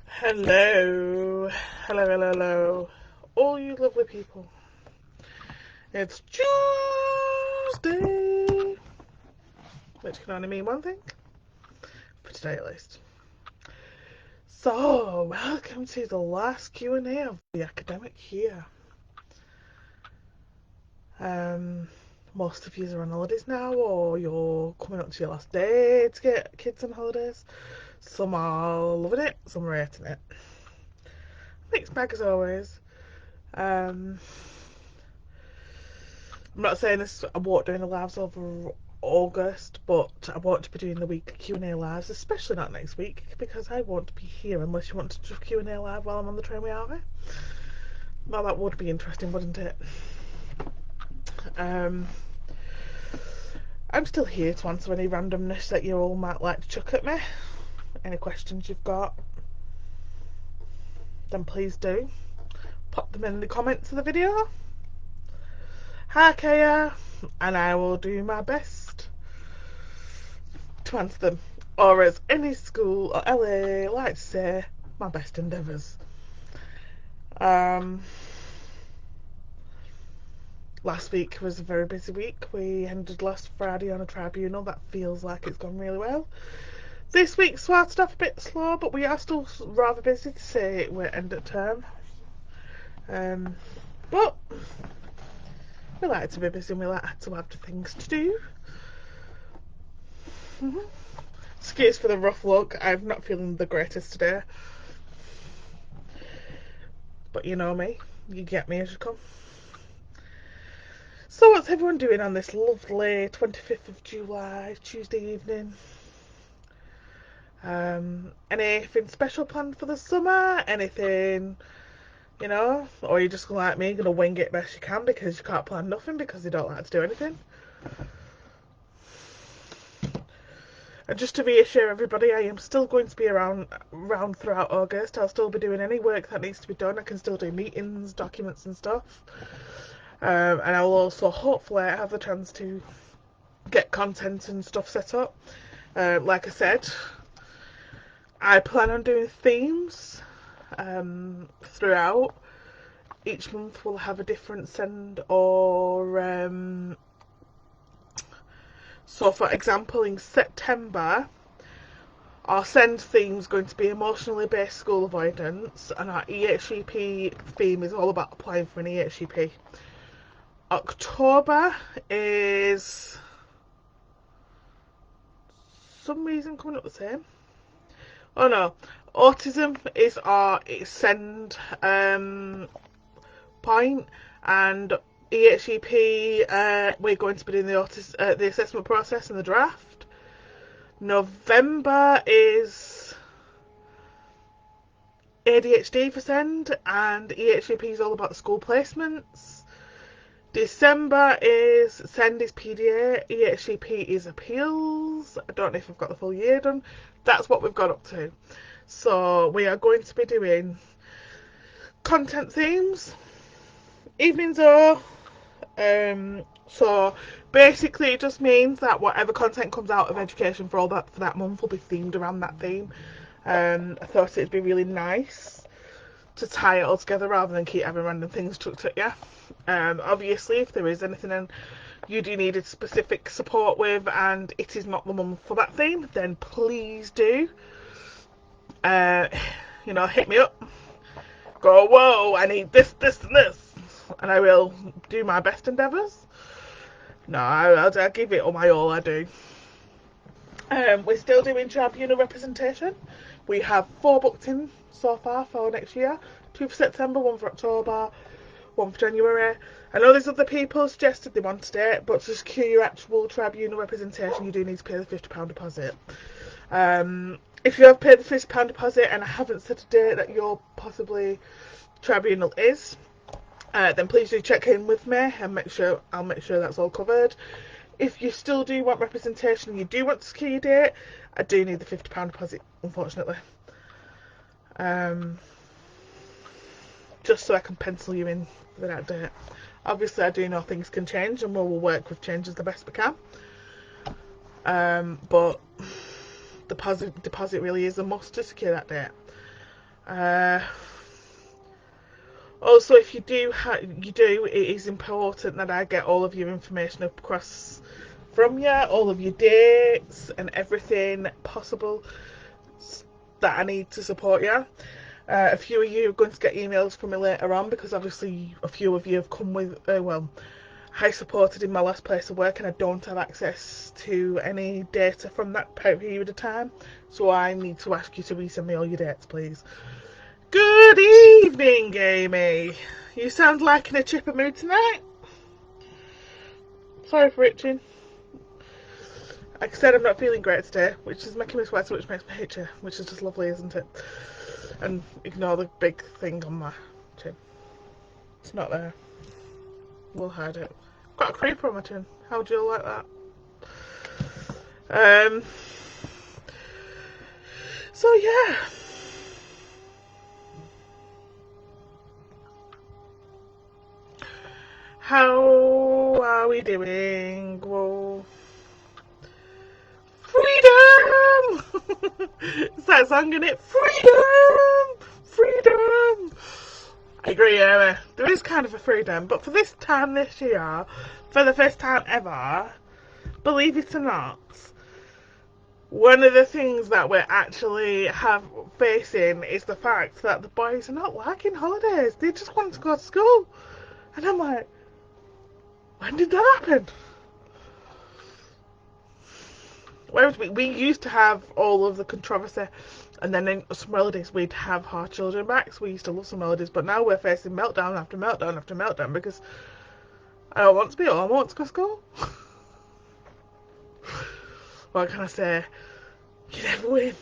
Hello, hello, all you lovely people. It's Tuesday, which can only mean one thing, for today at least. So, welcome to the last Q&A of the academic year. Most of you are on holidays now, or you're coming up to your last day to get kids on holidays. Some are loving it, some are hating it. Mixed bag as always. I'm not saying this, I won't do any lives over August, but I won't be doing the week Q&A lives, especially not next week, because I won't be here unless you want to do Q&A live while I'm on the train with Harvey. Well, that would be interesting, wouldn't it? I'm still here to answer any randomness that you all might like to chuck at me. Any questions you've got, then please do. Pop them in the comments of the video. Hi Kaya, and I will do my best to answer them. Or as any school or LA like to say, my best endeavours. Last week was a very busy week. We ended last Friday on a tribunal. That feels like it's gone really well. This week started off a bit slow, but we are still rather busy to say we're end of term. But we like to be busy and we like to have things to do. Excuse for the rough look. I'm not feeling the greatest today. But you know me. You get me as you come. So what's everyone doing on this lovely 25th of July, Tuesday evening? Anything special planned for the summer? Anything, you know? Or are you just like me, going to wing it best you can because you can't plan nothing because you don't like to do anything? And just to reassure everybody, I am still going to be around throughout August. I'll still be doing any work that needs to be done. I can still do meetings, documents and stuff. And I will also hopefully have the chance to get content and stuff set up. Like I said, I plan on doing themes throughout. Each month will have a different send or so for example in September our send theme is going to be emotionally based school avoidance, and our EHCP theme is all about applying for an EHCP. October is some reason coming up the same. Oh no, autism is our send point, and EHCP we're going to be doing the assessment process and the draft. November is ADHD for send, and EHCP is all about the school placements. December is send is PDA, EHCP is appeals. I don't know if I've got the full year done. That's what we've got up to. So we are going to be doing content themes, evenings are so basically it just means that whatever content comes out of education for that month will be themed around that theme. I thought it'd be really nice to tie it all together rather than keep having random things chucked at you. Obviously if there is anything you do need specific support with and it is not the month for that theme, then please do hit me up, go, whoa, I need this and this, and I will do my best endeavours. No, I'll give it all my all, I do. We're still doing tribunal representation. We have 4 booked in so far for next year. 2 for September, 1 for October, 1 for January. I know there's other people suggested they wanted it, but to secure your actual tribunal representation you do need to pay the £50 deposit. If you have paid the £50 deposit and I haven't set a date that your possibly tribunal is, then please do check in with me and I'll make sure that's all covered. If you still do want representation and you do want to secure your date, I do need the £50 deposit, unfortunately. just so I can pencil you in for that date. Obviously, I do know things can change, and we'll work with changes the best we can. But deposit really is a must to secure that date. Also, if you do, it is important that I get all of your information across from you, all of your dates and everything possible that I need to support you. A few of you are going to get emails from me later on, because obviously a few of you have come with, I supported in my last place of work and I don't have access to any data from that period of time, so I need to ask you to resend me all your dates, please. Good evening, Amy. You sound like in a chipper mood tonight. Sorry for itching. Like I said, I'm not feeling great today, which is making me sweat, which makes me hate you, which is just lovely, isn't it? And ignore the big thing on my chin. It's not there. We'll hide it. Got a creeper on my chin. How would you like that? So yeah. How are we doing? Whoa. Freedom! It's that song, isn't it? Freedom! Freedom! I agree, Amy. There is kind of a freedom, but for this time this year, for the first time ever, believe it or not, one of the things that we're actually facing is the fact that the boys are not liking holidays. They just want to go to school. And I'm like, when did that happen? Whereas we used to have all of the controversy, and then in summer holidays we'd have our children back, so we used to love summer holidays, but now we're facing meltdown after meltdown after meltdown because I don't want to be home, I want to go to school. What can I say? You never win.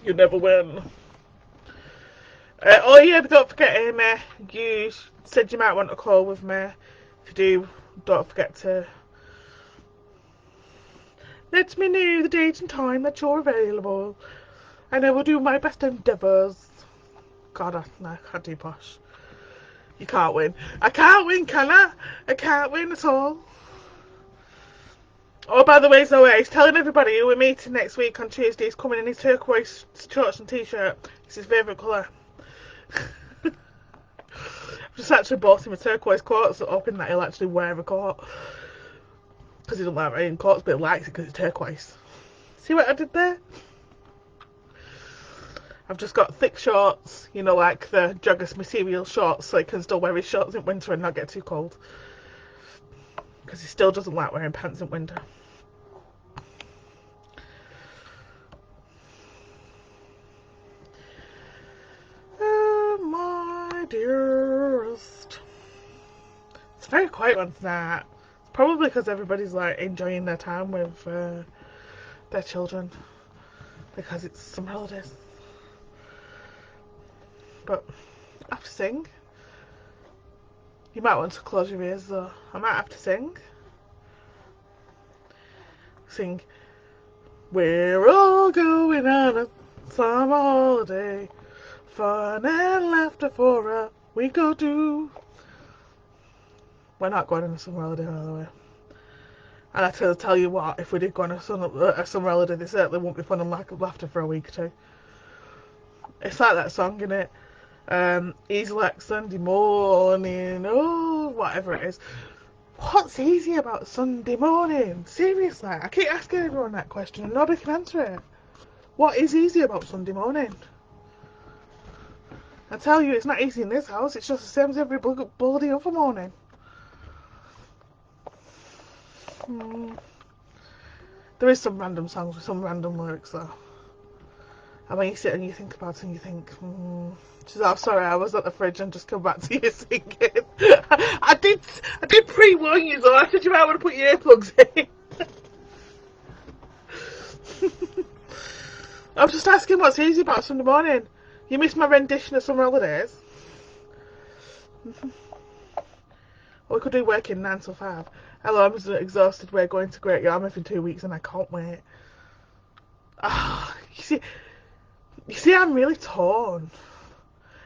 You never win. Oh yeah, but don't forget, Amy, you said you might want a call with me. If you do, don't forget to let me know the date and time that you're available, and I will do my best endeavours. God, I can't do posh. You can't win. I can't win, can I? I can't win at all. Oh, by the way, Zoe, he's telling everybody who we're meeting next week on Tuesday. He's coming in his turquoise shorts and t-shirt. It's his favourite colour. I've just actually bought him a turquoise coat, so hoping that he'll actually wear a coat. Because he doesn't like wearing coats, but he likes it because it's turquoise. See what I did there? I've just got thick shorts, you know, like the joggers material shorts, so he can still wear his shorts in winter and not get too cold. Because he still doesn't like wearing pants in winter. My dearest. It's a very quiet one tonight. It's probably because everybody's like enjoying their time with their children. Because it's summer holidays. But I have to sing. You might want to close your ears though. I might have to sing. Sing. We're all going on a summer holiday. Fun and laughter for a week or two. We're not going on a summer holiday, by the way. And I tell you what, if we did go on a summer holiday, there certainly won't be fun and laughter for a week or two. It's like that song, innit? Easy like Sunday morning, oh, whatever it is. What's easy about Sunday morning? Seriously, I keep asking everyone that question and nobody can answer it. What is easy about Sunday morning? I tell you, it's not easy in this house. It's just the same as every bloody other morning. There is some random songs with some random lyrics though. And when you sit and you think about it and you think, she's like, oh, sorry, I was at the fridge and just come back to you singing. I did pre-warn you though. I said you might want to put your earplugs in. I was just asking what's easy about Sunday morning. You missed my rendition of Summer Holidays. Or we could do working 9 till 5. Hello, I'm exhausted. We're going to Great Yarmouth in 2 weeks and I can't wait. Ah, you see, You see, I'm really torn.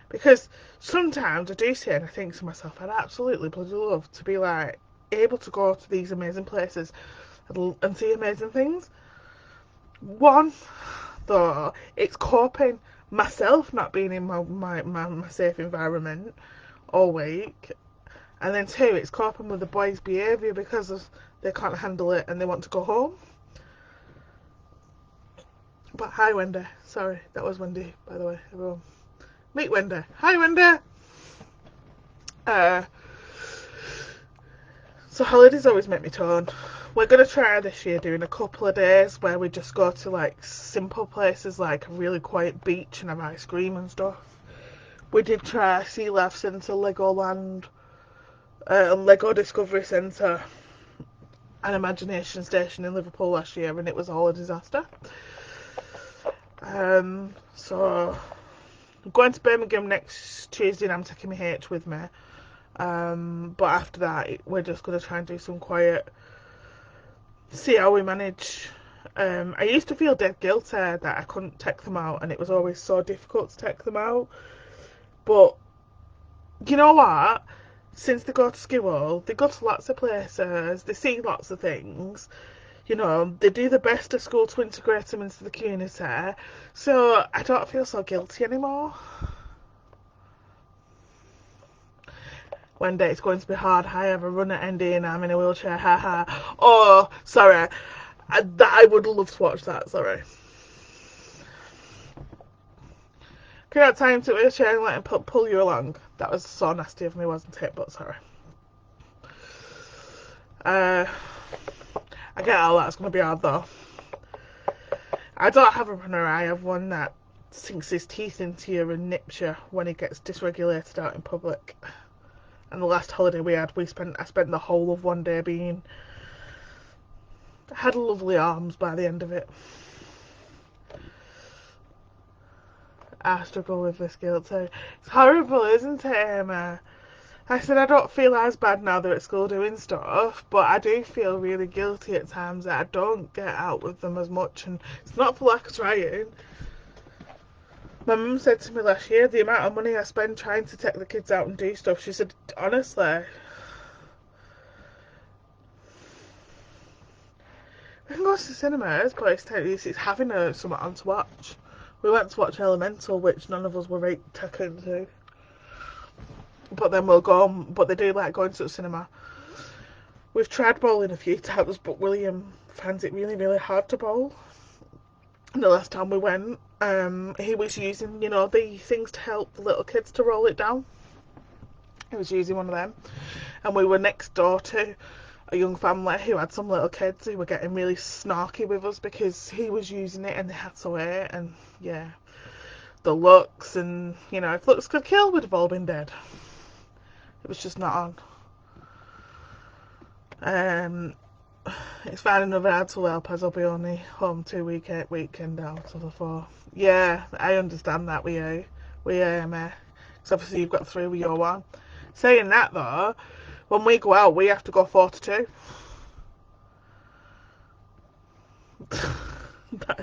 Because sometimes I do sit and I think to myself, I'd absolutely bloody love to be like able to go to these amazing places and see amazing things. One, though, it's coping myself not being in my safe environment all week. And then two, it's coping with the boys' behaviour because they can't handle it and they want to go home. But hi, Wendy. Sorry, that was Wendy, by the way, everyone. Meet Wendy. Hi, Wendy. So holidays always make me torn. We're going to try this year doing a couple of days where we just go to like simple places like a really quiet beach and have ice cream and stuff. We did try Sea Life Centre, Legoland, Lego Discovery Centre and Imagination Station in Liverpool last year, and it was all a disaster. So I'm going to Birmingham next Tuesday and I'm taking my H with me. But after that, we're just going to try and do some quiet, see how we manage. I used to feel dead guilty that I couldn't take them out, and it was always so difficult to take them out. But you know what? Since they go to school, they go to lots of places, they see lots of things. You know, they do the best at school to integrate them into the community. So I don't feel so guilty anymore. One day it's going to be hard. I have a run at ND and I'm in a wheelchair. Haha. Oh, sorry. I would love to watch that. Sorry. Can you not tie him to a wheelchair and let him pull you along? That was so nasty of me, wasn't it? But sorry. I get how that's going to be hard though. I don't have a runner. I have one that sinks his teeth into you and nips you when he gets dysregulated out in public. And the last holiday we had, I spent the whole of one day being... I had lovely arms by the end of it. I struggle with this guilt too. It's horrible, isn't it, Emma? I said I don't feel as bad now they're at school doing stuff, but I do feel really guilty at times that I don't get out with them as much, and it's not for lack of trying. My mum said to me last year, the amount of money I spend trying to take the kids out and do stuff, she said, honestly, we can go to the cinemas, but it's having something on to watch. We went to watch Elemental, which none of us were very taken to. But then we'll go, but they do like going to the cinema. We've tried bowling a few times, but William finds it really, really hard to bowl. And the last time we went, he was using, the things to help the little kids to roll it down. He was using one of them. And we were next door to a young family who had some little kids who were getting really snarky with us because he was using it and they had to wait. And yeah, the looks and, if looks could kill, we'd have all been dead. It was just not on. It's fine enough I had to help as I'll be only home 2 weekend out of the 4. Yeah, I understand that with you. Because obviously you've got 3 with your one. Saying that though, when we go out we have to go 4 to 2.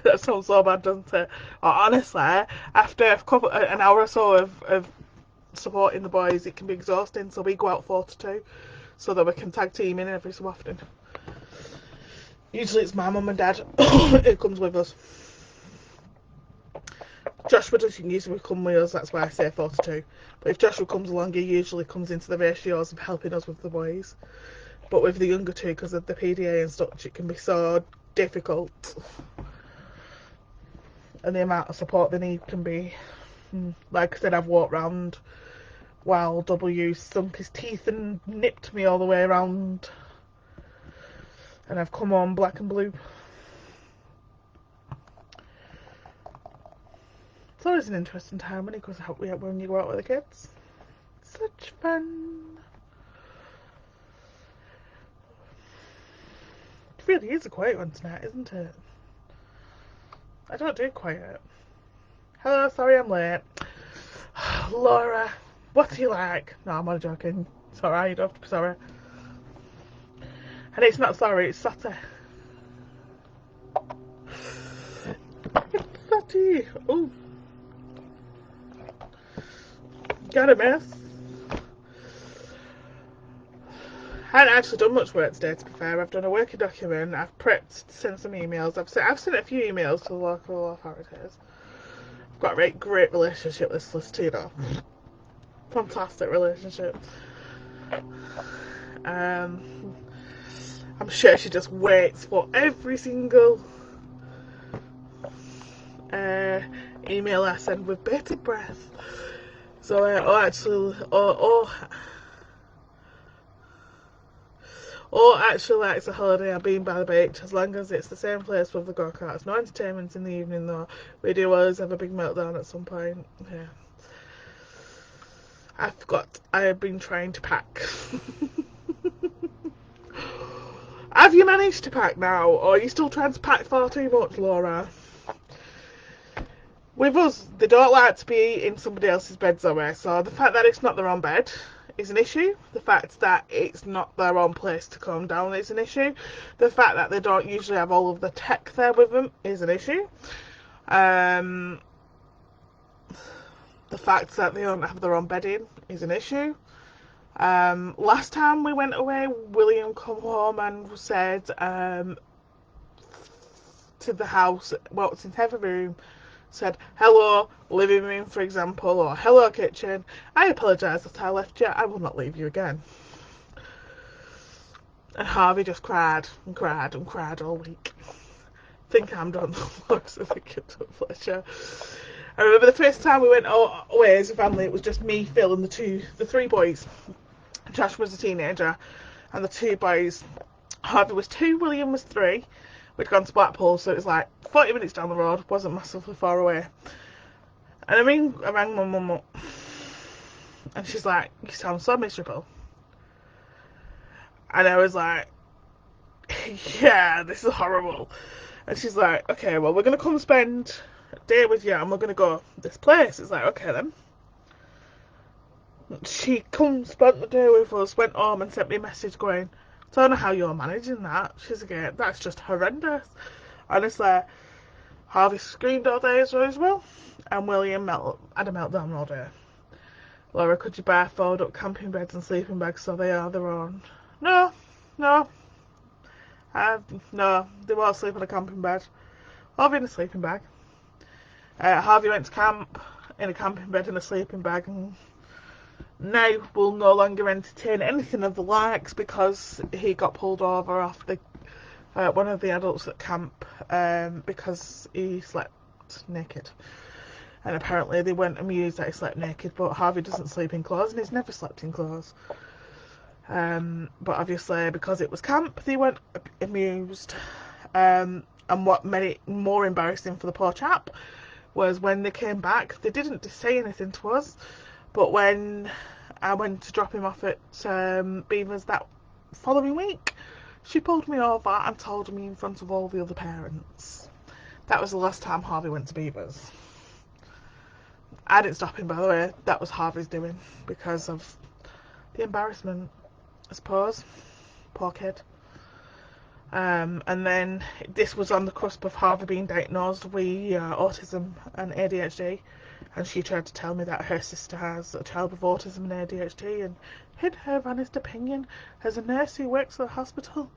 That sounds so bad, doesn't it? Or honestly, after an hour or so of supporting the boys, it can be exhausting, so we go out 4 to 2 so that we can tag team in every so often. Usually it's my mum and dad who comes with us. Joshua doesn't usually come with us, that's why I say 4 to 2. But if Joshua comes along, he usually comes into the ratios of helping us with the boys. But with the younger two, because of the PDA and such, it can be so difficult. And the amount of support they need can be... Like I said, I've walked round while W sunk his teeth and nipped me all the way around. And I've come on black and blue. It's always an interesting time when you go out with the kids. Such fun. It really is a quiet one tonight, isn't it? I don't do quiet. Hello, sorry I'm late. Laura, what do you like? No, I'm not joking. It's alright, you don't have to be sorry. And it's not sorry, it's Saturday. It's Saturday. Oh, Gotta miss. I haven't actually done much work today, to be fair. I've done a working document, I've prepped to send some emails, I've sent a few emails to the local authorities. I've got a great relationship with Celestina. Fantastic relationship. I'm sure she just waits for every single email I send with bated breath. So, actually likes a holiday I've been by the beach, as long as it's the same place with the go-karts. No entertainment in the evening though. We do always have a big meltdown at some point. Yeah. I have been trying to pack. Have you managed to pack now, or are you still trying to pack far too much, Laura? With us, they don't like to be in somebody else's bed, Zoe, so the fact that it's not their own bed is an issue. The fact that it's not their own place to calm down is an issue. The fact that they don't usually have all of the tech there with them is an issue. The fact that they don't have their own bedding is an issue. Last time we went away, William come home and said to the house, well, it's in every room, said hello living room, for example, or hello kitchen. I apologise that I left you. I will not leave you again. And Harvey just cried and cried and cried all week. Think I'm done. Looks like a pleasure. I remember the first time we went away as a family, it was just me, Phil, and the three boys. Josh was a teenager, and the two boys. Harvey was 2, William was 3. We'd gone to Blackpool, so it was like 40 minutes down the road, wasn't massively far away. And I rang my mum up, and she's like, "You sound so miserable." And I was like, "Yeah, this is horrible." And she's like, "Okay, well, we're going to come spend a day with you, and we're going to go this place." It's like, "Okay then." She spent the day with us, went home and sent me a message going, "Don't know how you're managing that." She's like, "That's just horrendous." Honestly, Harvey screamed all day as well, and William had a meltdown all day. "Laura, could you buy fold up camping beds and sleeping bags so they are their own?" No, no, they won't sleep on a camping bed. Harvey in a sleeping bag. Harvey went to camp in a camping bed and a sleeping bag, and now will no longer entertain anything of the likes because he got pulled over off one of the adults at camp because he slept naked. And apparently they weren't amused that he slept naked, but Harvey doesn't sleep in clothes and he's never slept in clothes. But obviously because it was camp, they weren't amused. And what made it more embarrassing for the poor chap was when they came back, they didn't say anything to us. But when I went to drop him off at Beavers that following week, she pulled me over and told me in front of all the other parents. That was the last time Harvey went to Beavers. I didn't stop him, by the way. That was Harvey's doing because of the embarrassment, I suppose. Poor kid. And then this was on the cusp of Harvey being diagnosed with autism and ADHD. And she tried to tell me that her sister has a child with autism and ADHD, and in her honest opinion, as a nurse who works at the hospital,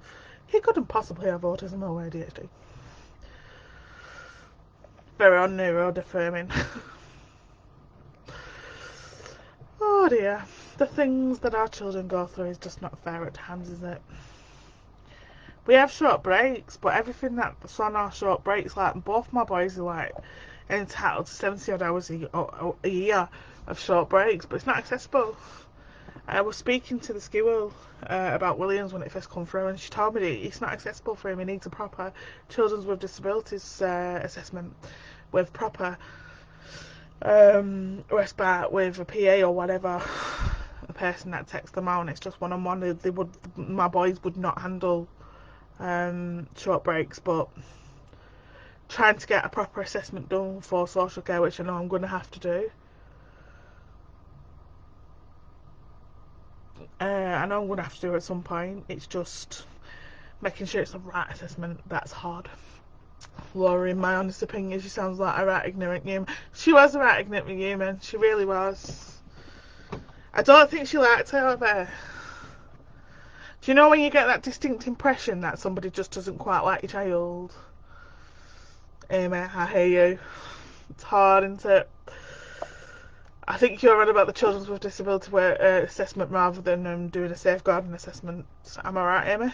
he couldn't possibly have autism or ADHD. Very neurodeferming. Oh dear. The things that our children go through is just not fair at times, is it? We have short breaks, but everything that's on our short breaks, like both my boys are like entitled to 70 odd hours a year of short breaks, but it's not accessible. I was speaking to the school about Williams when it first come through, and she told me that it's not accessible for him. He needs a proper children's with disabilities assessment with proper respite with a PA or whatever, a person that takes them out, and it's just one-on-one. My boys would not handle short breaks, but trying to get a proper assessment done for social care, which I know I'm going to have to do. I know I'm going to have to do it at some point. It's just making sure it's the right assessment that's hard. Laura, in my honest opinion, she sounds like a right ignorant human. She was a right ignorant human. She really was. I don't think she liked it over. Do you know when you get that distinct impression that somebody just doesn't quite like your child? Amy, I hear you. It's hard, isn't it? I think you're right about the Children's with Disability assessment rather than doing a safeguarding assessment. Am I right, Amy?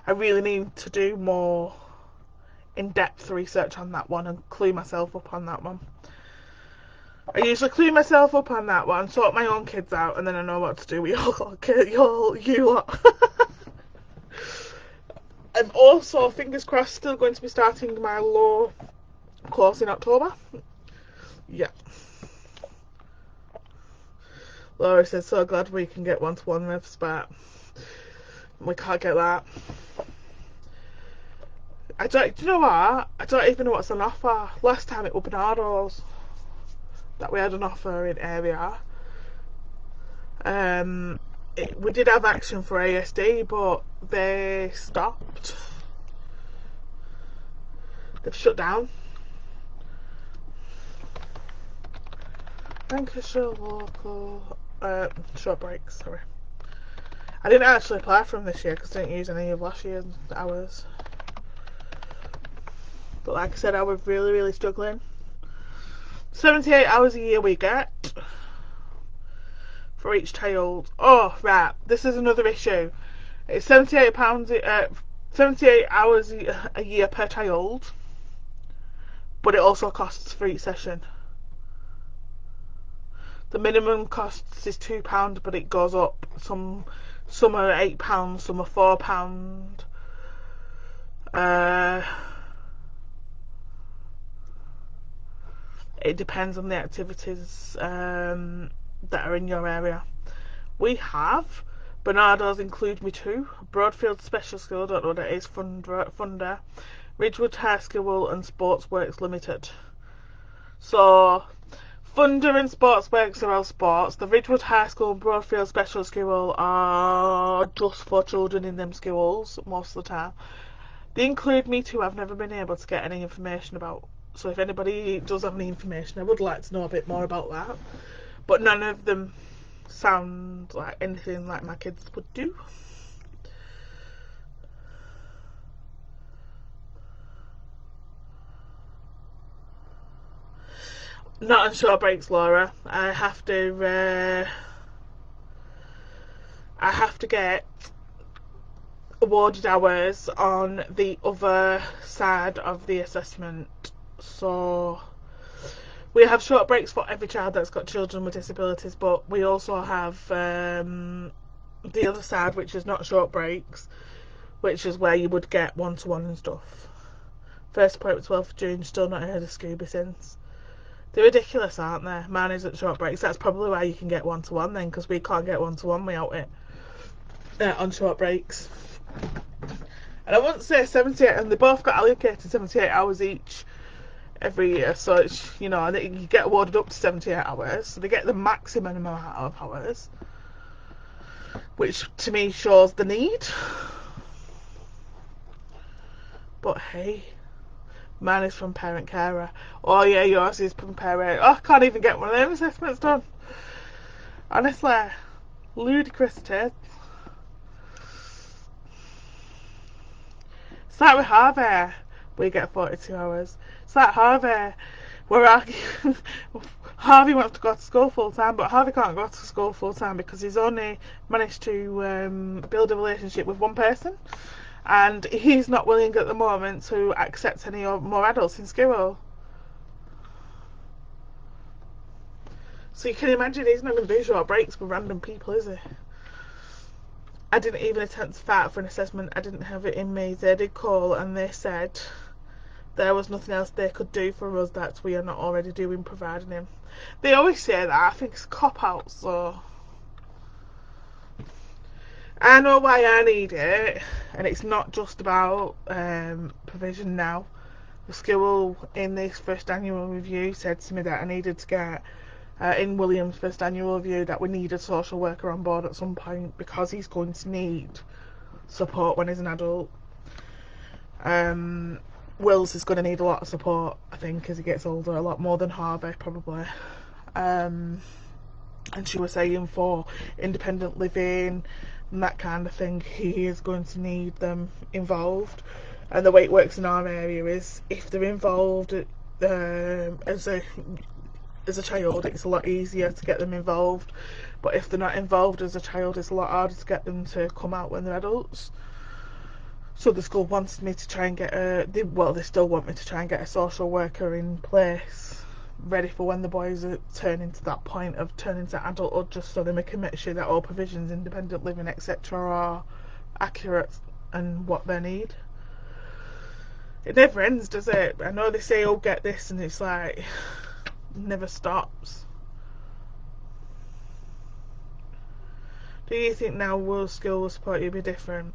I really need to do more in-depth research on that one and clue myself up on that one. I usually clue myself up on that one, sort my own kids out, and then I know what to do with you lot. I'm also, fingers crossed, still going to be starting my law course in October. Yeah. Laura says, so glad we can get one-to-one with, but we can't get that. Do you know what? I don't even know what's on offer. Last time it was Bernardo's that we had an offer in area. We did have action for ASD, but they stopped. They've shut down. Lancashire local short breaks. Sorry, I didn't actually apply for them this year because I didn't use any of last year's hours. But like I said, I was really struggling. 78 hours a year we get for each child. Oh right, this is another issue. It's £78, 78 hours a year per child, but it also costs for each session. The minimum cost is £2, but it goes up. Some are £8, some are £4. It depends on the activities that are in your area. We have Bernardo's Include Me Too, Broadfield Special School, don't know what it is, Funder, Ridgewood High School and Sportsworks Limited. So Funder and Sportsworks are all sports. The Ridgewood High School and Broadfield Special School are just for children in them schools most of the time. The Include Me Too I've never been able to get any information about. So if anybody does have any information, I would like to know a bit more about that. But none of them sound like anything like my kids would do. Not on short breaks, Laura. I have to get awarded hours on the other side of the assessment. So we have short breaks for every child that's got children with disabilities, but we also have the other side, which is not short breaks, which is where you would get one-to-one and stuff. First appointment 12th of June, still not heard of Scooby since. They're ridiculous, aren't they? Mine isn't short breaks. That's probably why you can get one-to-one then, because we can't get one-to-one without it on short breaks. And I wouldn't say 78, and they both got allocated 78 hours each every year, so it's, you know, you get awarded up to 78 hours, so they get the maximum amount of hours, which to me shows the need. But hey, mine is from Parent Carer. Oh yeah, yours is from Parent. Oh, I can't even get one of them assessments done. Honestly, ludicrous it is. It's like with Harvey, we get 42 hours. It's like Harvey, we're arguing. Harvey wants to go to school full time, but Harvey can't go to school full time because he's only managed to build a relationship with one person, and he's not willing at the moment to accept any more adults in school. So you can imagine he's not going to do short breaks with random people, is he? I didn't even attempt to fight for an assessment. I didn't have it in me. They did call and they said there was nothing else they could do for us that we are not already doing, providing him. They always say that. I think it's a cop-out, so I know why I need it, and it's not just about provision now. The school in this first annual review said to me that I needed to get in William's first annual review that we need a social worker on board at some point because he's going to need support when he's an adult. Wills is going to need a lot of support, I think, as he gets older, a lot more than Harvey probably. and she was saying for independent living and that kind of thing, he is going to need them involved. And the way it works in our area is if they're involved as a child, it's a lot easier to get them involved, but if they're not involved as a child, it's a lot harder to get them to come out when they're adults. So the school wants me to try and get they still want me to try and get a social worker in place, ready for when the boys are turning to that point of turning to adulthood, just so they can make sure that all provisions, independent living, etc., are accurate and what they need. It never ends, does it? I know they say, oh, get this, and it's like, never stops. Do you think now will school will support you be different?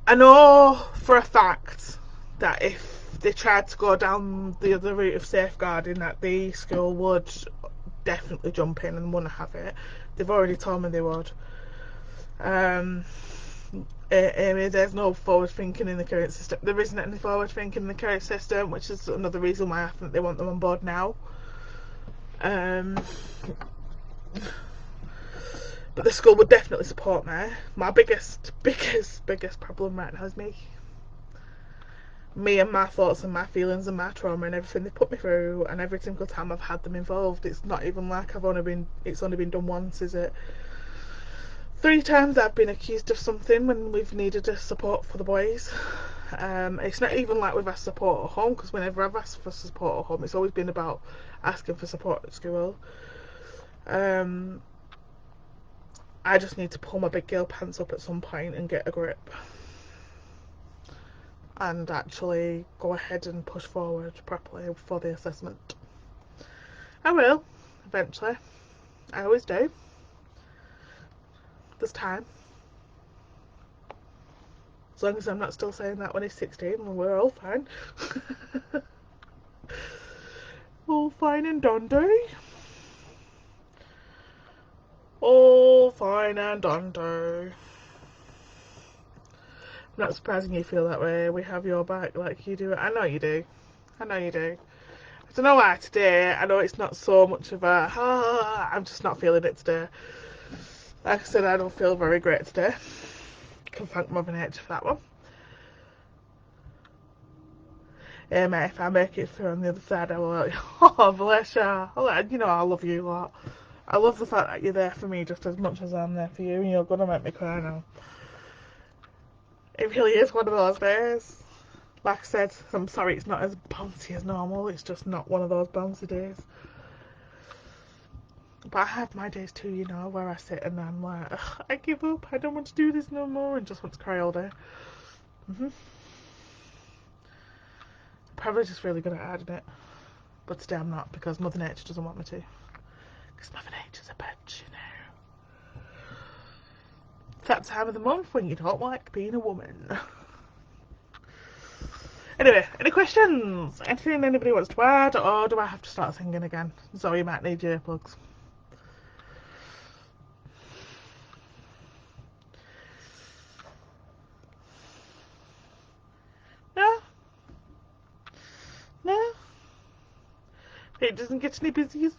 I know for a fact that if they tried to go down the other route of safeguarding, that the school would definitely jump in and want to have it. They've already told me they would. There's no forward thinking in the current system. There isn't any forward thinking in the current system, which is another reason why I think they want them on board now. But the school would definitely support me. My biggest problem right now is me. Me and my thoughts and my feelings and my trauma and everything they put me through, and every single time I've had them involved, it's not even like it's only been done once, is it? 3 times I've been accused of something when we've needed a support for the boys. It's not even like we've asked support at home, because whenever I've asked for support at home, it's always been about asking for support at school. I just need to pull my big girl pants up at some point and get a grip and actually go ahead and push forward properly for the assessment. I will, eventually. I always do. There's time. As long as I'm not still saying that when he's 16, well, we're all fine. All fine and dandy. All fine and dandy. I'm not surprising you feel that way. We have your back like you do. I know you do. I know you do. I don't know why today. I know it's not so much of a I'm just not feeling it today. Like I said, I don't feel very great today. Can thank Mother Nature for that one. Mate, if I make it through on the other side, I will. Oh, bless you. You know I love you a lot. I love the fact that you're there for me just as much as I'm there for you, and you're gonna make me cry now. It really is one of those days. Like I said, I'm sorry it's not as bouncy as normal. It's just not one of those bouncy days. But I have my days too, you know, where I sit and I'm like, I give up. I don't want to do this no more, and just want to cry all day. Probably just really good at hiding it. But today I'm not, because Mother Nature doesn't want me to. Because Mother Nature's a bitch, you know. It's that time of the month when you don't like being a woman. Anyway, any questions? Anything anybody wants to add, or do I have to start singing again? So you might need your earplugs. No? No? It doesn't get any busier.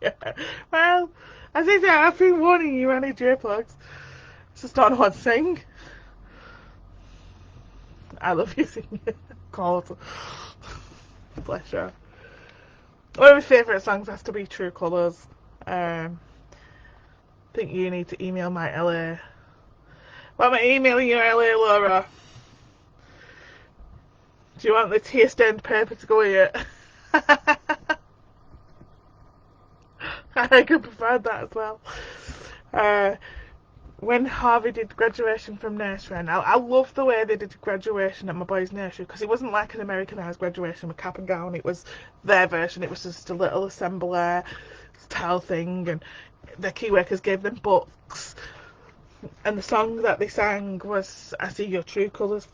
Yeah. Well, as I said, I've been warning you, I need your earplugs. It's just not know what to sing. I love you singing. God. Bless you. One of my favourite songs has to be True Colours. I think you need to email my LA. Why am I emailing your LA, Laura? Do you want the tear-stained paper to go with it? I could provide that as well. When Harvey did graduation from nursery, and I love the way they did graduation at my boys' nursery, because it wasn't like an Americanised graduation with cap and gown. It was their version. It was just a little assembly style thing, and the key workers gave them books. And the song that they sang was "I See Your True Colours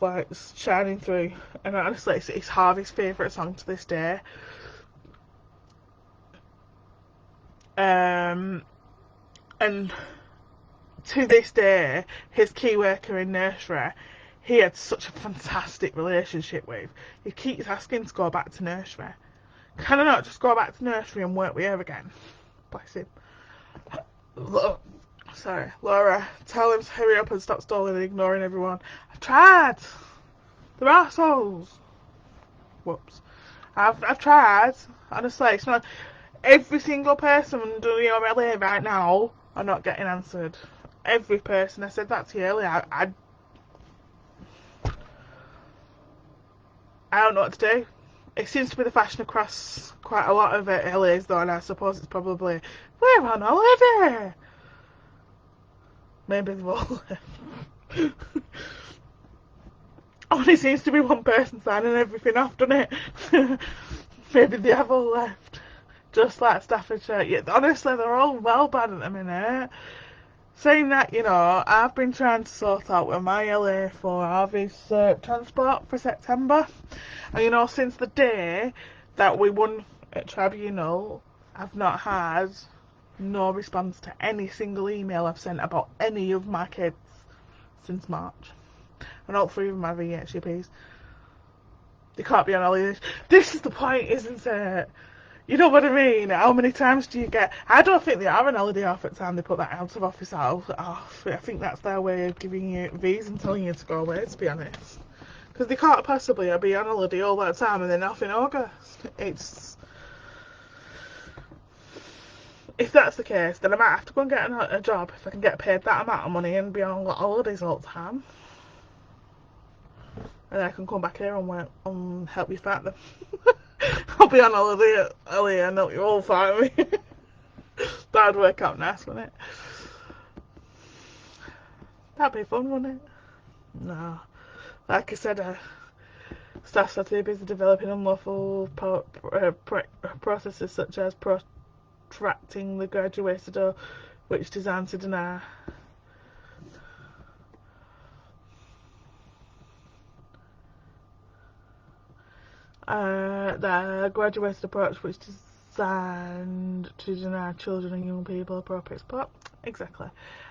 Shining Through," and honestly, it's Harvey's favourite song to this day. And to this day, his key worker in nursery, he had such a fantastic relationship with. He keeps asking to go back to nursery, Can I not just go back to nursery and work with her again? Bless him. Sorry, Laura, tell him to hurry up and stop stalling and ignoring everyone. I've tried. They're assholes. Whoops. I've tried. Honestly, it's not every single person doing the OLA right now are not getting answered. Every person. I said that to you earlier. I don't know what to do. It seems to be the fashion across quite a lot of LAs though, and I suppose it's probably we're on holiday. Maybe they've all left. Only seems to be one person signing everything off, doesn't it? Maybe they have all left. Just like Staffordshire. Yeah, honestly, they're all well bad at the minute. Saying that, you know, I've been trying to sort out with my LA for Harvey's transport for September. And, you know, since the day that we won at Tribunal, I've not had no response to any single email I've sent about any of my kids since March. And all three of them have EHCPs. They can't be on holidays. This is the point, isn't it? You know what I mean? How many times do you get... I don't think they are on holiday off at the time they put that out of office off. I think that's their way of giving you visa and telling you to go away, to be honest. Because they can't possibly be on holiday all that time and then off in August. It's... If that's the case, then I might have to go and get a job if I can get paid that amount of money and be on holidays all the time. And I can come back here and work and help you fight them. I'll be on holiday at LA and help you all fight me. That'd work out nice, wouldn't it? That'd be fun, wouldn't it? No. Like I said, staff are too busy developing unlawful processes such as protracting the graduated or which is designed to deny. The graduated approach which is designed to deny children and young people appropriate support. Exactly.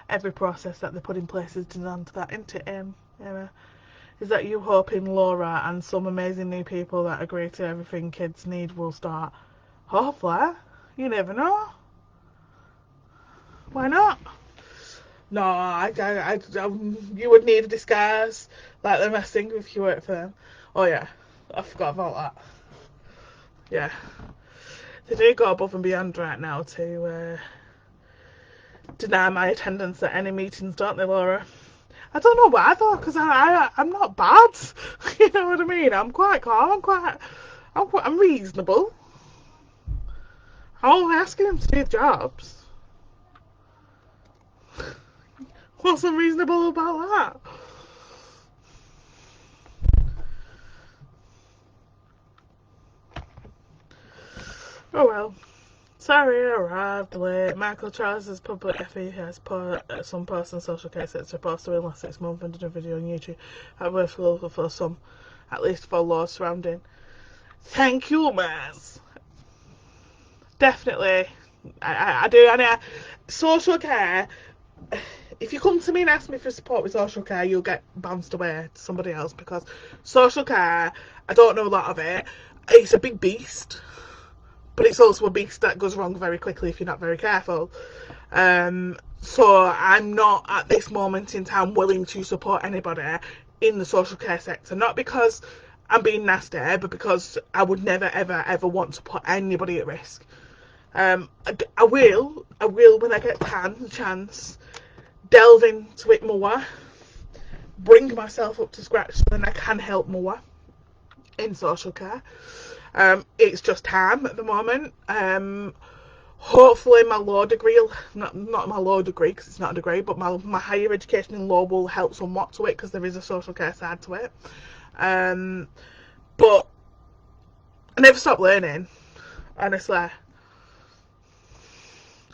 Every process that they put in place is designed to that, isn't it, Emma? Is that you hoping Laura and some amazing new people that agree to everything kids need will start? Hopefully. You never know. Why not? No, you would need a disguise like the messing if you work for them. Oh yeah, I forgot about that. Yeah, they do go above and beyond right now to deny my attendance at any meetings, don't they, Laura? I don't know why though, because I'm not bad. You know what I mean? I'm quite calm. I'm reasonable. I'm only asking them to do jobs. What's unreasonable about that? Oh well. Sorry I arrived late. Michael Charles' public FE has put some posts on social care sites supposed to in last 6 months and did a video on YouTube. I've worked for some, at least for laws surrounding. Thank you, Maz. Definitely. I do. And social care, if you come to me and ask me for support with social care, you'll get bounced away to somebody else because social care, I don't know a lot of it. It's a big beast. But it's also a beast that goes wrong very quickly if you're not very careful. So I'm not at this moment in time willing to support anybody in the social care sector. Not because I'm being nasty, but because I would never, ever, ever want to put anybody at risk. I will when I get the chance, delve into it more, bring myself up to scratch so then I can help more in social care. It's just time at the moment. Hopefully my law degree, not my law degree because it's not a degree, but my higher education in law will help somewhat to it because there is a social care side to it. But I never stop learning, honestly.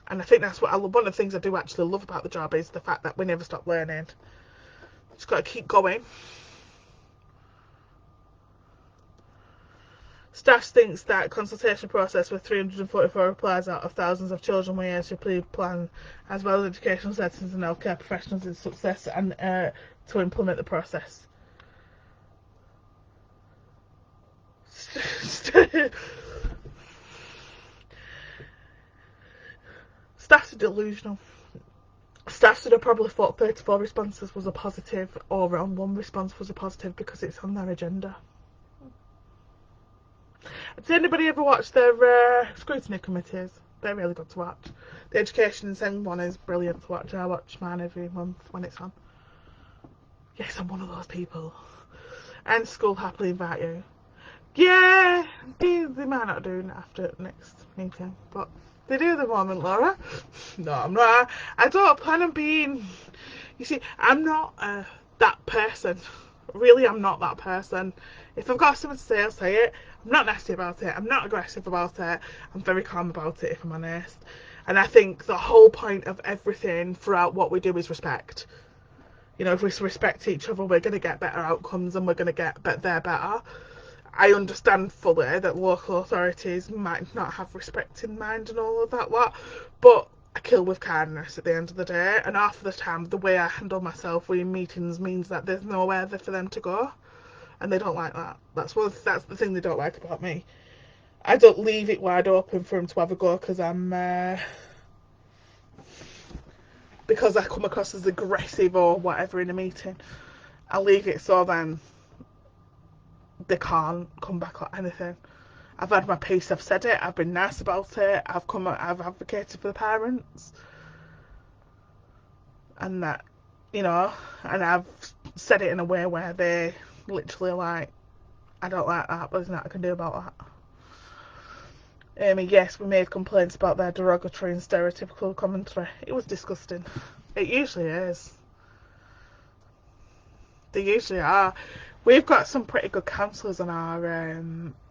And I think that's one of the things I do actually love about the job is the fact that we never stop learning. Just got to keep going. Stash thinks that consultation process with 344 replies out of thousands of children with EHCP plan, as well as educational settings and healthcare professionals, is success and to implement the process. Staff are delusional. Staff should have probably thought 34 responses was a positive, or on one response was a positive because it's on their agenda. Does anybody ever watch their scrutiny committees? They're really good to watch. The Education and Send one is brilliant to watch. I watch mine every month when it's on. Yes, I'm one of those people. And school happily invite you. Yeah, they might not do it after next meeting, but they do at the moment, Laura. No, I'm not. I don't plan on being. You see, I'm not that person. Really, I'm not that person. If I've got something to say, I'll say it. I'm not nasty about it. I'm not aggressive about it. I'm very calm about it, if I'm honest. And I think the whole point of everything throughout what we do is respect. You know, if we respect each other, we're going to get better outcomes and we're going to get there better. I understand fully that local authorities might not have respect in mind and all of that lot, but I kill with kindness at the end of the day, and half of the time the way I handle myself in meetings means that there's nowhere there for them to go, and they don't like that. That's the thing they don't like about me. I don't leave it wide open for them to have a go because because I come across as aggressive or whatever in a meeting. I leave it so then they can't come back on anything. I've had my piece, I've said it, I've been nice about it, I've advocated for the parents, and that, you know, and I've said it in a way where they literally like, I don't like that, but there's nothing I can do about that. Yes, we made complaints about their derogatory and stereotypical commentary. It was disgusting. It usually is. They usually are. We've got some pretty good counsellors on our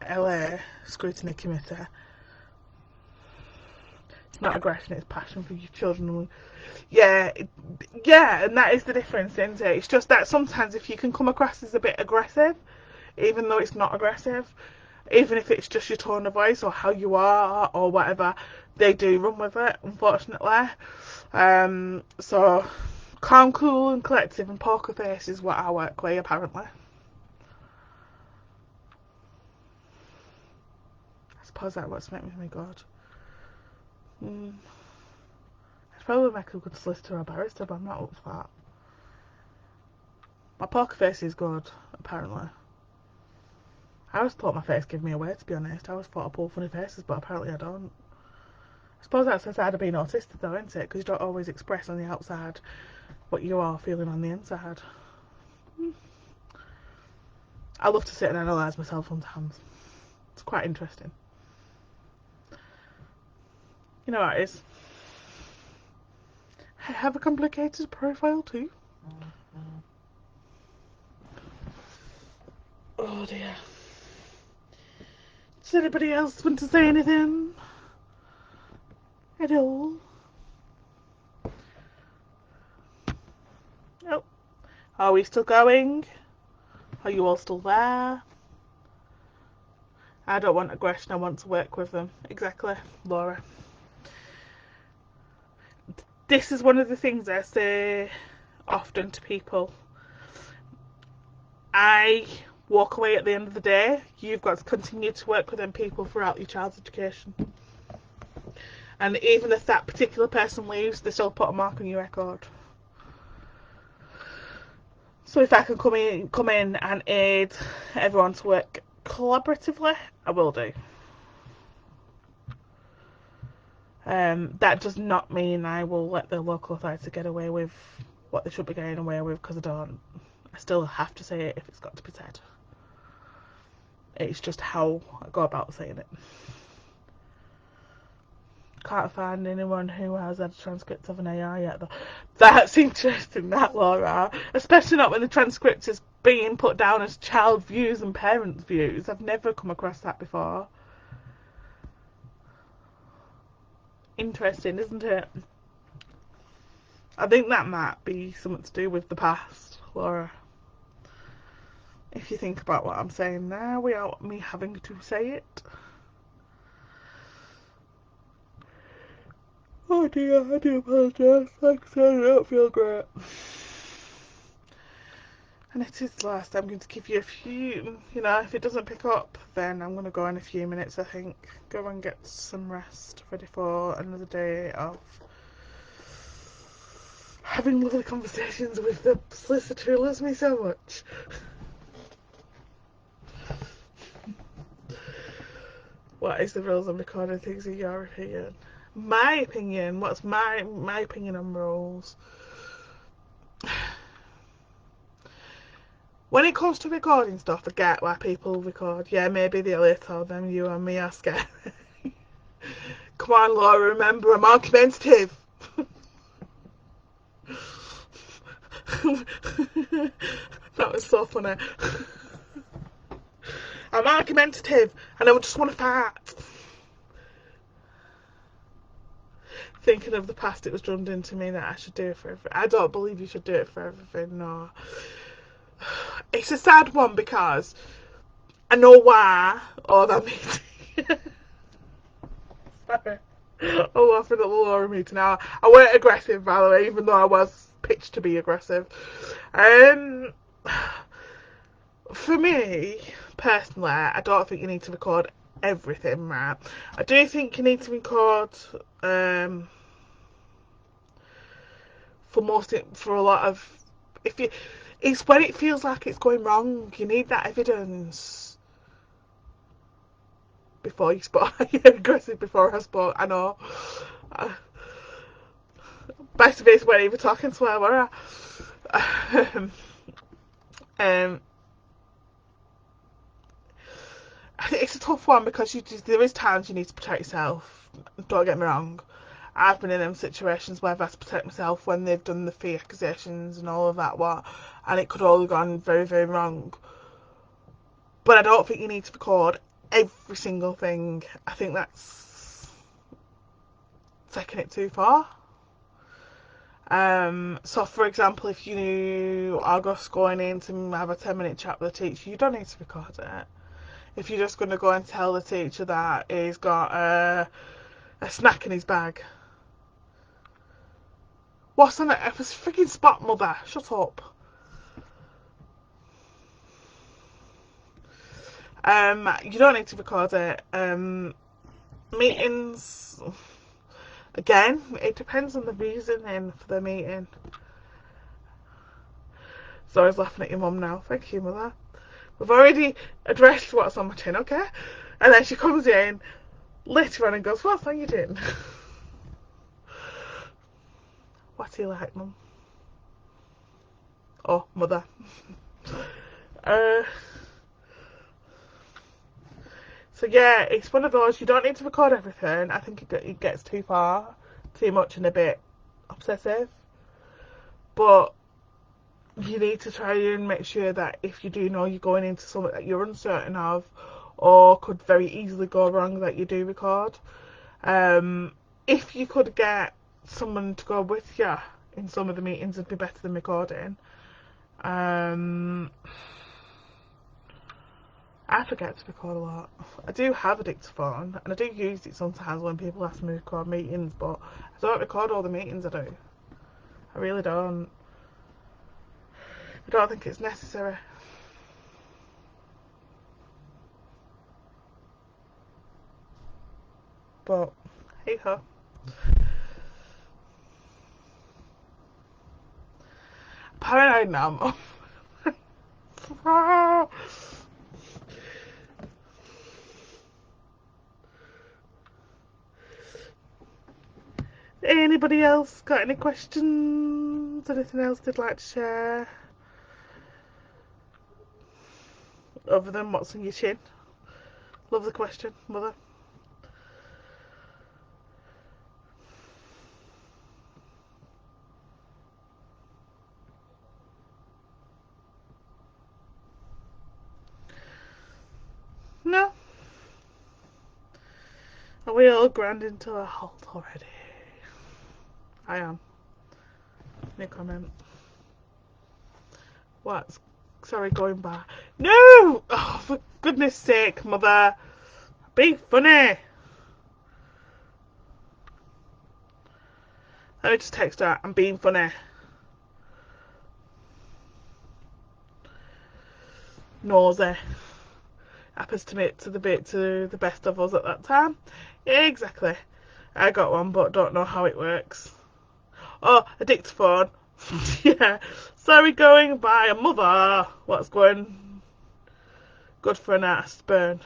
LA scrutiny committee. It's not aggression, it's passion for your children. Yeah, and that is the difference, isn't it? It's just that sometimes if you can come across as a bit aggressive, even though it's not aggressive, even if it's just your tone of voice or how you are or whatever, they do run with it, unfortunately. So calm, cool and collective and poker face is what I work with, apparently. I suppose that what's making me good. I'd probably make a good solicitor or barrister, but I'm not up for that. My poker face is good, apparently. I always thought my face gave me away, to be honest. I always thought I pull funny faces, but apparently I don't. I suppose that's the side of being autistic, though, isn't it? Because you don't always express on the outside what you are feeling on the inside. I love to sit and analyse myself sometimes. It's quite interesting. You know what it is? I have a complicated profile too. Oh dear. Does anybody else want to say anything? At all? Nope. Are we still going? Are you all still there? I don't want aggression, I want to work with them. Exactly, Laura. This is one of the things I say often to people. I walk away at the end of the day. You've got to continue to work with them people throughout your child's education. And even if that particular person leaves, they still put a mark on your record. So if I can come in and aid everyone to work collaboratively, I will do. That does not mean I will let the local authority get away with what they should be getting away with, because I don't. I still have to say it if it's got to be said. It's just how I go about saying it. Can't find anyone who has had a transcript of an AI yet, though. That's interesting, that, Laura. Especially not when the transcript is being put down as child views and parents' views. I've never come across that before. Interesting, isn't it? I think that might be something to do with the past, Laura. If you think about what I'm saying now without me having to say it. Oh dear, I do apologise. Like I said, I don't feel great. And it is the last. I'm going to give you a few, if it doesn't pick up, then I'm going to go in a few minutes, I think. Go and get some rest, ready for another day of having lovely conversations with the solicitor who loves me so much. What is the rules on recording things in your opinion? My opinion? What's my opinion on rules? When it comes to recording stuff, I get why people record. Yeah, maybe the later than you and me are scared. Come on, Laura, remember, I'm argumentative. That was so funny. I'm argumentative and I just want to fart. Thinking of the past, it was drummed into me that I should do it for everything. I don't believe you should do it for everything, no. It's a sad one because I know why all that meeting. Sorry. I'm laughing at the Laura meeting now. I weren't aggressive, by the way, even though I was pitched to be aggressive. For me, personally, I don't think you need to record everything, right? I do think you need to record for a lot of, it's when it feels like it's going wrong. You need that evidence before you spoke. You're aggressive before I spoke. I know. Best of it, weren't even talking swear, were I? It's a tough one because there is times you need to protect yourself. Don't get me wrong. I've been in them situations where I've had to protect myself when they've done the fee accusations and all of that, and it could all have gone very, very wrong. But I don't think you need to record every single thing. I think that's taking it too far. So for example, if you are just going in to have a 10-minute chat with a teacher, you don't need to record it. If you're just going to go and tell the teacher that he's got a snack in his bag. What's on it? It was freaking Spot, mother. Shut up. You don't need to record it. Meetings, again, it depends on the reasoning for the meeting. So I was laughing at your mum now. Thank you, mother. We've already addressed what's on my tin, okay? And then she comes in later on and goes, "What's on your tin?" What's he like, mum? Oh, mother. So yeah, it's one of those, you don't need to record everything. I think it gets too far, too much and a bit obsessive. But you need to try and make sure that if you do know you're going into something that you're uncertain of or could very easily go wrong, that you do record. If you could get someone to go with you in some of the meetings, it'd be better than recording. I forget to record a lot. I do have a dictaphone and I do use it sometimes when people ask me to record meetings, but I don't record all the meetings I do. I really don't. I don't think it's necessary. But hey ho. Paranoid now, Mum. Anybody else got any questions? Anything else they'd like to share? Other than what's on your chin? Love the question, mother. No. Are we all ground into a halt already? I am. No comment. What? Sorry, going back. No! Oh, for goodness sake, mother. Be funny. Let me just text her. I'm being funny. Nosy. Happens to me to the best of us at that time. Yeah, exactly. I got one, but don't know how it works. Oh, a dictaphone. Yeah. Sorry, going by a mother. What's going good for an aspirin?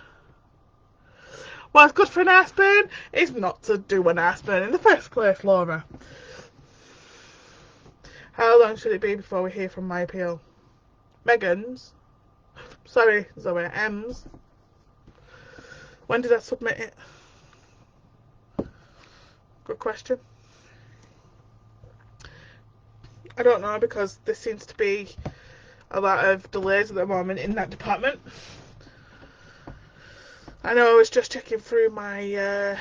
What's good for an aspirin is not to do an aspirin in the first place, Laura. How long should it be before we hear from my appeal? Megan's? Sorry, Zoe. M's? When did I submit it? Good question. I don't know, because there seems to be a lot of delays at the moment in that department. I know I was just checking through my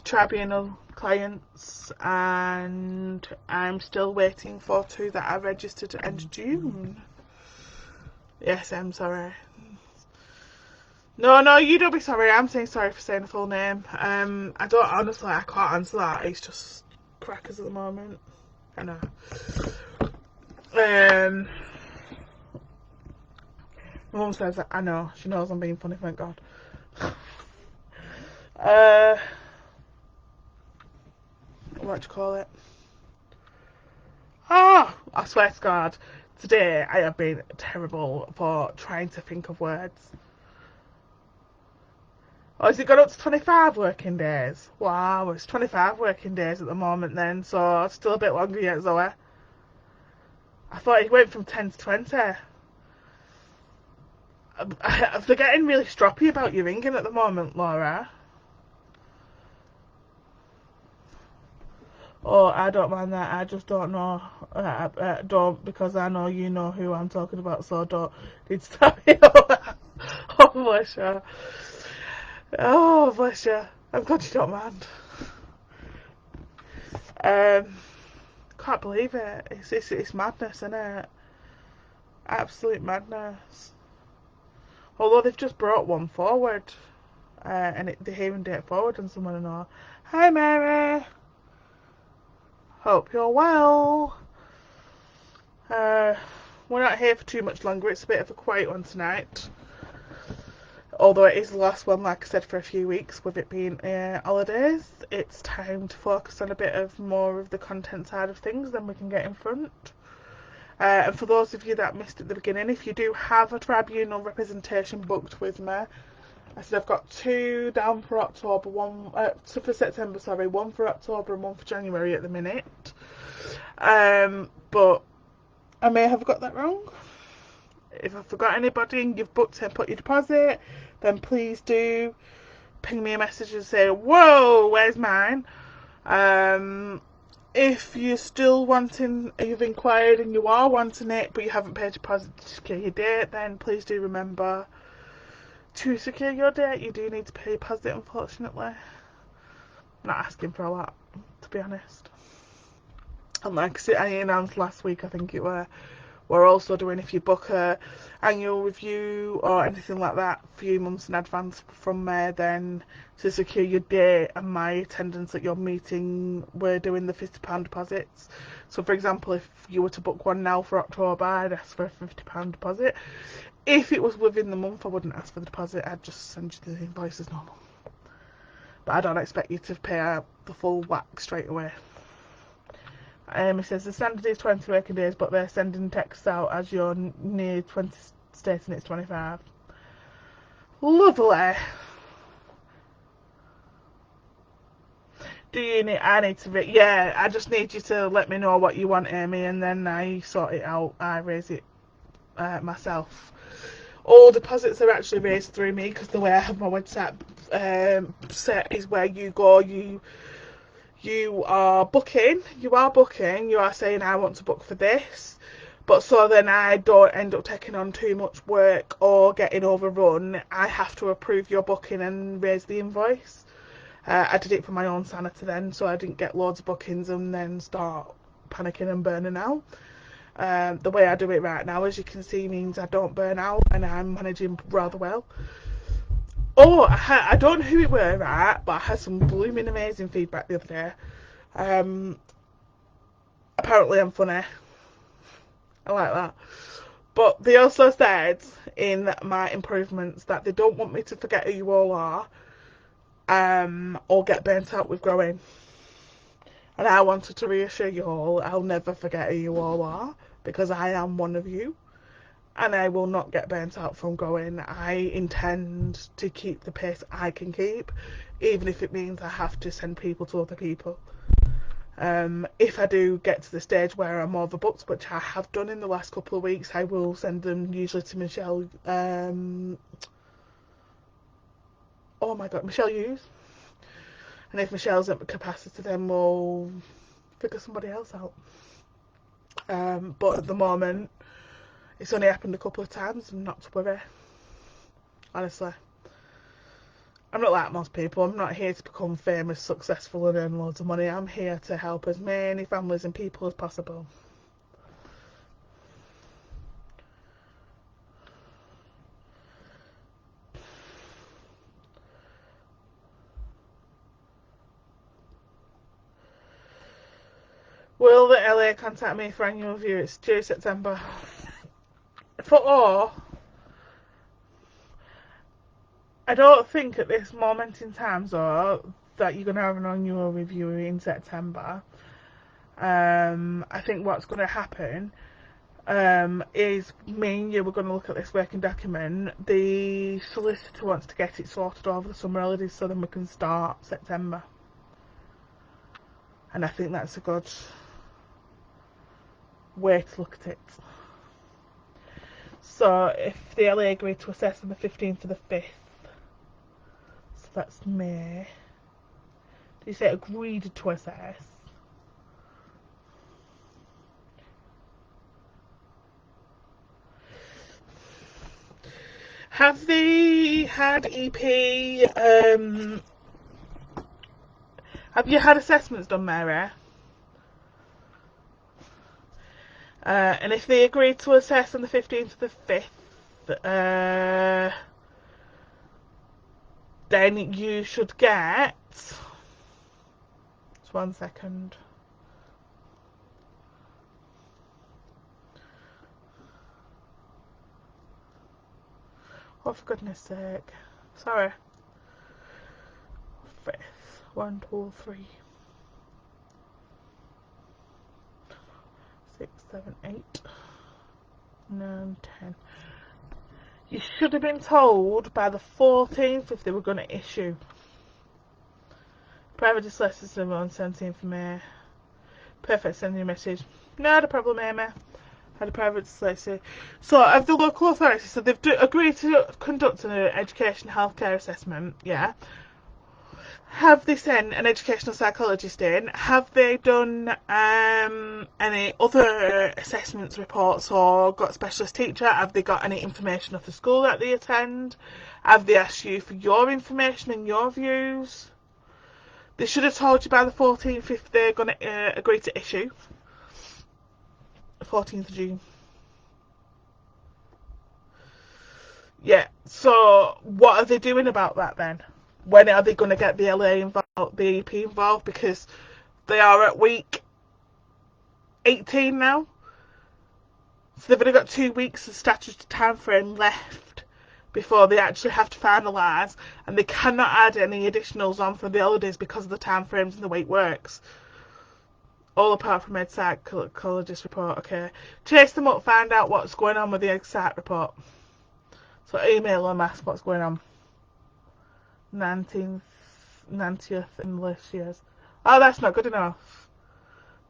tribunal clients, and I'm still waiting for 2 that I registered at end of June. Yes, I'm sorry. No, you don't be sorry. I'm saying sorry for saying the full name. I can't answer that. It's just crackers at the moment. I know. My mum says that I know. She knows I'm being funny, thank God. What do you call it? I swear to God, today I have been terrible for trying to think of words. Oh, has it gone up to 25 working days? Wow, it's 25 working days at the moment then, so it's still a bit longer yet, Zoe. I thought it went from 10 to 20. I'm getting really stroppy about you ringing at the moment, Laura. Oh, I don't mind that. I just don't know. Don't, because I know you know who I'm talking about, so don't need to tell me all that. Oh, bless you. Oh, bless you. I'm glad you don't mind. Can't believe it. It's madness, isn't it? Absolute madness. Although they've just brought one forward, and the hearing date forward, and someone I know. Hi, Mary. Hope you're well. We're not here for too much longer. It's a bit of a quiet one tonight. Although it is the last one, like I said, for a few weeks, with it being holidays. It's time to focus on a bit of more of the content side of things, then we can get in front. And for those of you that missed at the beginning, if you do have a tribunal representation booked with me, I said I've got 2 down for October, for September, sorry, 1 for October and 1 for January at the minute. But I may have got that wrong. If I forgot anybody and you've booked and put your deposit, then please do ping me a message and say, whoa, where's mine? If you're still wanting, you've inquired and you are wanting it, but you haven't paid deposit to secure your date, then please do remember to secure your date. You do need to pay deposit, unfortunately. I'm not asking for a lot, to be honest. And like I announced last week, I think it were, we're also doing, if you book a annual review or anything like that a few months in advance from May, then to secure your date and my attendance at your meeting, we're doing the £50 deposits. So for example, if you were to book one now for October, I'd ask for a £50 deposit. If it was within the month, I wouldn't ask for the deposit. I'd just send you the invoice as normal. But I don't expect you to pay the full whack straight away. It says the standard is 20 working days, but they're sending texts out as you're near 20, stating it's 25. Lovely. Do you need? I need to. Yeah, I just need you to let me know what you want, Amy, and then I sort it out. I raise it myself. All deposits are actually raised through me, because the way I have my website set is where you go. You are booking, you are saying I want to book for this, but so then I don't end up taking on too much work or getting overrun, I have to approve your booking and raise the invoice. I did it for my own sanity then, so I didn't get loads of bookings and then start panicking and burning out. The way I do it right now, as you can see, means I don't burn out and I'm managing rather well. Oh, I don't know who it were, right, but I had some blooming amazing feedback the other day. Apparently I'm funny. I like that. But they also said in my improvements that they don't want me to forget who you all are, or get burnt out with growing. And I wanted to reassure you all, I'll never forget who you all are, because I am one of you. And I will not get burnt out from going. I intend to keep the pace I can keep, even if it means I have to send people to other people. If I do get to the stage where I'm overbooked, which I have done in the last couple of weeks, I will send them usually to Michelle. Oh my god, Michelle Hughes. And if Michelle's at capacity, then we'll figure somebody else out. But at the moment, it's only happened a couple of times, and not to worry. Honestly. I'm not like most people. I'm not here to become famous, successful and earn loads of money. I'm here to help as many families and people as possible. Will the LA contact me for annual review? It's due September. For all, I don't think at this moment in time, though, that you're going to have an annual review in September. I think what's going to happen is me and you were going to look at this working document. The solicitor wants to get it sorted over the summer holidays so then we can start September. And I think that's a good way to look at it. So if the LA agreed to assess on the 15th to the 5th, so that's May. Did you say agreed to assess? Have they had EP, have you had assessments done, Mary? And if they agreed to assess on the 15th to the 5th, then you should get... Just 1 second. Oh, for goodness sake. Sorry. 5th. 1, 2, 3. 6, 7, 8, 9, 10. You should have been told by the 14th if they were going to issue. Private solicitor on 17th of May. Perfect, send you a message. Not a problem, Amy. Had a private solicitor. So, of the local authority, so they've agreed to conduct an education healthcare assessment, yeah. Have they sent an educational psychologist in? Have they done any other assessments reports or got a specialist teacher? Have they got any information of the school that they attend? Have they asked you for your information and your views? They should have told you by the 14th if they're going to agree to issue. 14th of June. Yeah, so what are they doing about that then? When are they going to get the LA involved, the EP involved? Because they are at week 18 now. So they've only got 2 weeks of statutory time frame left before they actually have to finalise, and they cannot add any additionals on for the holidays because of the time frames and the way it works. All apart from Ed Psychologist report, okay. Chase them up, find out what's going on with the Ed Psych report. So email them, ask what's going on. 90th English years. Oh, that's not good enough.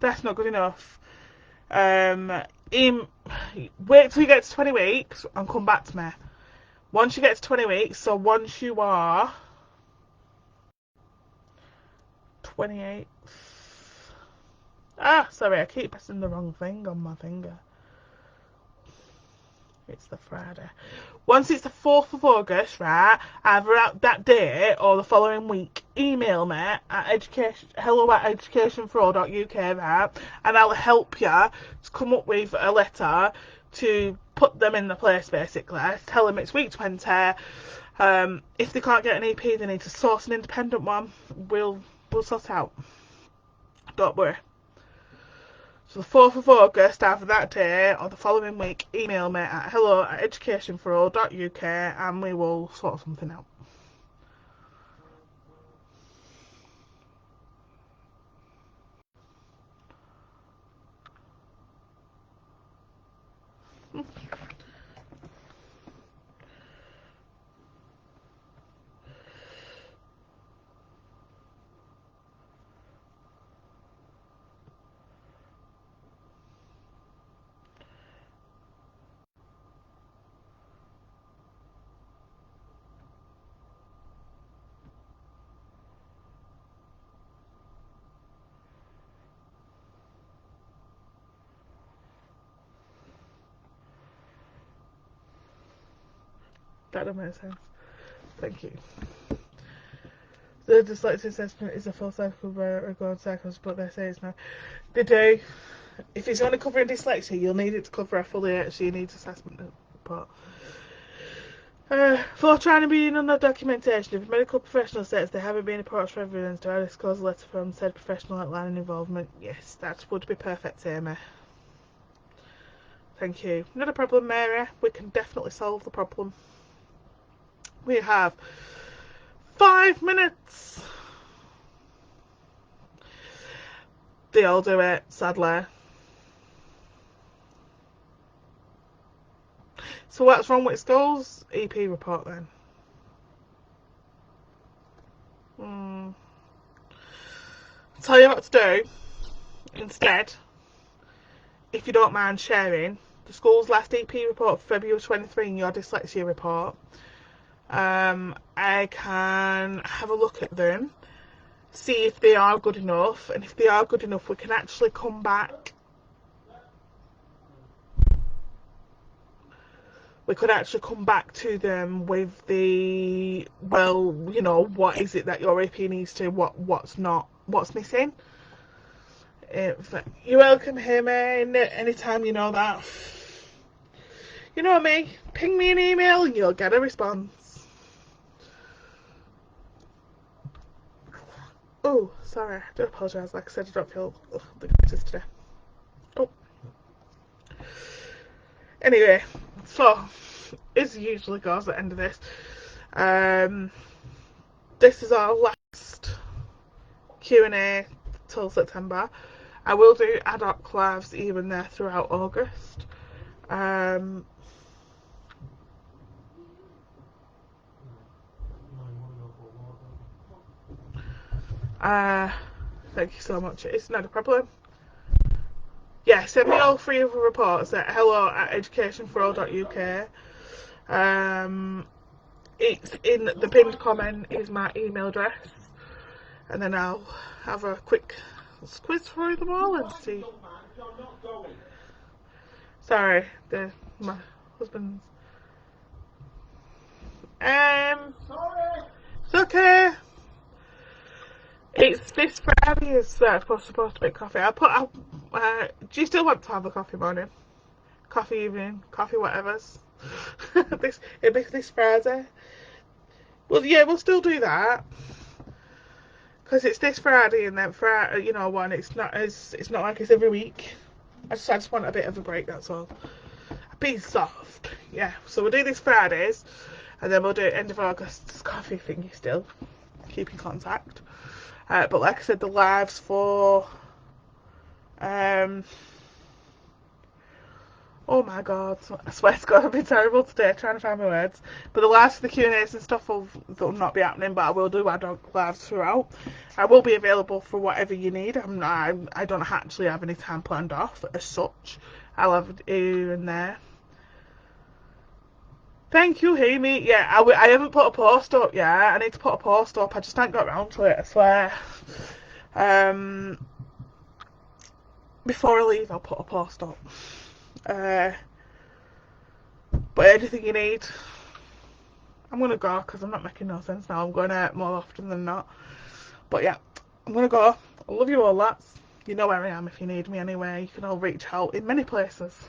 That's not good enough. Wait till you get to 20 weeks and come back to me. Once you get to 20 weeks, so once you are 28. Sorry, I keep pressing the wrong thing on my finger. It's the Friday. Once it's the 4th of August, right, either out that day or the following week, email me at hello@educationforall.uk, right, and I'll help you to come up with a letter to put them in the place, basically. Tell them it's week 20. If they can't get an EP, they need to source an independent one. We'll sort it out. Don't worry. So the 4th of August, either that day or the following week, email me at hello@educationforall.uk and we will sort something out. That doesn't make sense. Thank you. The dyslexia assessment is a full cycle regard cycles, but they say it's not. They do. If it's only covering dyslexia, you'll need it to cover a full HE needs assessment report. For trying to be in on documentation, if a medical professional says they haven't been approached for evidence, do I disclose a letter from said professional outlining involvement? Yes, that would be perfect, Amy. Thank you. Not a problem, Mary. We can definitely solve the problem. We have 5 minutes. They all do it, sadly. So what's wrong with schools? EP report then. Tell you what to do instead, if you don't mind sharing, the school's last EP report for February 23 and your dyslexia report. I can have a look at them, see if they are good enough, and if they are good enough, we can actually come back. We could actually come back to them with the, well, you know, what is it that your AP needs to, what's not, what's missing. You're welcome here, man. Anytime you know that. You know me, ping me an email and you'll get a response. Oh, sorry, I do apologise. Like I said, I don't feel the greatest today. Oh. Anyway, so, as usually goes at the end of this, this is our last Q&A till September. I will do ad hoc lives even there throughout August. Thank you so much. It's not a problem. Yeah, send me all 3 of the reports at hello@educationforall.uk. It's in the pinned comment is my email address, and then I'll have a quick squiz through them all and see. Sorry, my husband's. It's okay. It's this Friday is supposed to be coffee. Do you still want to have a coffee morning? Coffee evening? Coffee whatever's? It'll be this Friday. Well, yeah, we'll still do that. Because it's this Friday and then Friday, you know, one. It's not like it's every week. I just want a bit of a break, that's all. Be soft. Yeah, so we'll do this Fridays. And then we'll do end of August coffee thingy still. Keep in contact. But like I said, the lives for oh my god, I swear to god I've been terrible today trying to find my words. But the lives for the Q&As and stuff will not be happening, but I will do ad hoc lives throughout. I will be available for whatever you need. I don't actually have any time planned off as such. I'll have it here and there. Thank you, Amy. Yeah, I haven't put a post up yet. I need to put a post up. I just haven't got around to it, I swear. Before I leave, I'll put a post up. But anything you need, I'm going to go because I'm not making no sense now. I'm going out more often than not. But yeah, I'm going to go. I love you all, lads. You know where I am if you need me anyway. You can all reach out in many places.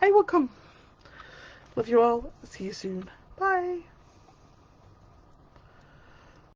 Hey, welcome. Love you all. See you soon. Bye.